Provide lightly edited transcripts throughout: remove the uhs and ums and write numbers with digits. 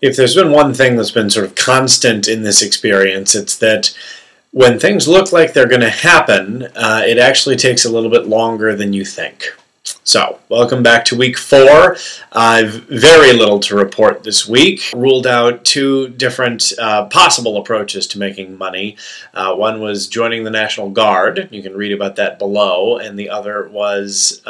If there's been one thing that's been sort of constant in this experience, it's that when things look like they're going to happen, it actually takes a little bit longer than you think. So, welcome back to week 4. I've very little to report this week. Ruled out 2 different possible approaches to making money. One was joining the National Guard. You can read about that below. And the other was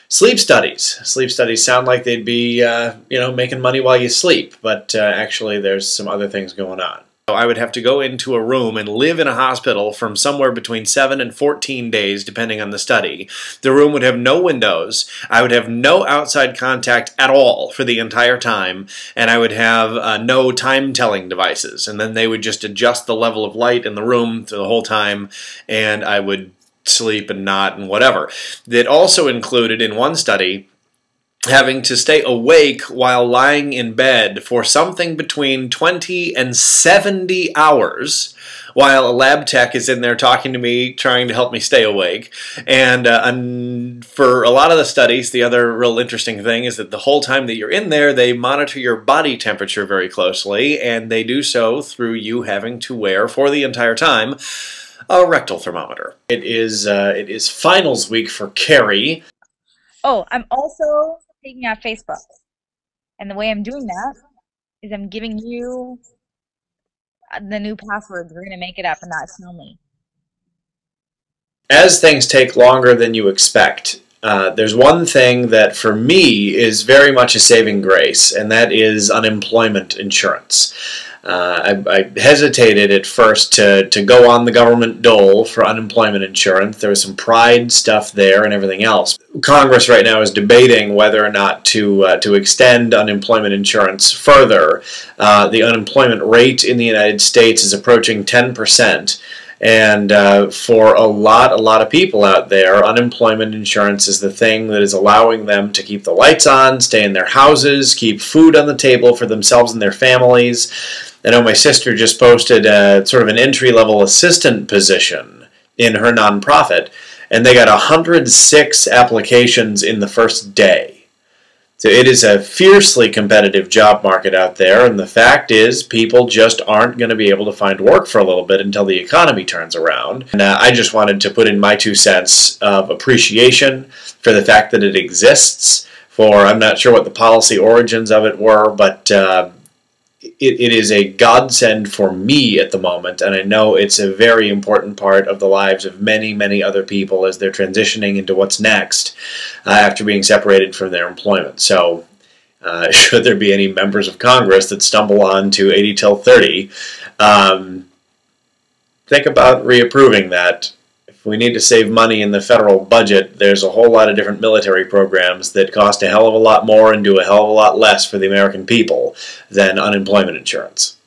sleep studies. Sleep studies sound like they'd be, making money while you sleep, but actually there's some other things going on. I would have to go into a room and live in a hospital from somewhere between 7 and 14 days, depending on the study. The room would have no windows. I would have no outside contact at all for the entire time, and I would have no time-telling devices. And then they would just adjust the level of light in the room through the whole time, and I would sleep and not and whatever. It also included, in one study, having to stay awake while lying in bed for something between 20 and 70 hours while a lab tech is in there talking to me, trying to help me stay awake. And for a lot of the studies, the other real interesting thing is that the whole time that you're in there, they monitor your body temperature very closely, and they do so through you having to wear, for the entire time, a rectal thermometer. It is finals week for Carrie. Oh, I'm also taking out Facebook. And the way I'm doing that is I'm giving you the new passwords. We're going to make it up and not tell me. As things take longer than you expect, there's one thing that for me is very much a saving grace, and that is unemployment insurance. I hesitated at first to go on the government dole for unemployment insurance. There was some pride stuff there and everything else. Congress right now is debating whether or not to extend unemployment insurance further. The unemployment rate in the United States is approaching 10%. And for a lot of people out there, unemployment insurance is the thing that is allowing them to keep the lights on, stay in their houses, keep food on the table for themselves and their families. I know my sister just posted sort of an entry-level assistant position in her nonprofit, and they got 106 applications in the first day. So it is a fiercely competitive job market out there, and the fact is people just aren't going to be able to find work for a little bit until the economy turns around. And I just wanted to put in my 2 cents of appreciation for the fact that it exists, I'm not sure what the policy origins of it were, but it is a godsend for me at the moment, and I know it's a very important part of the lives of many other people as they're transitioning into what's next after being separated from their employment. So should there be any members of Congress that stumble on to 80 till 30, think about reapproving that. If we need to save money in the federal budget, there's a whole lot of different military programs that cost a hell of a lot more and do a hell of a lot less for the American people than unemployment insurance.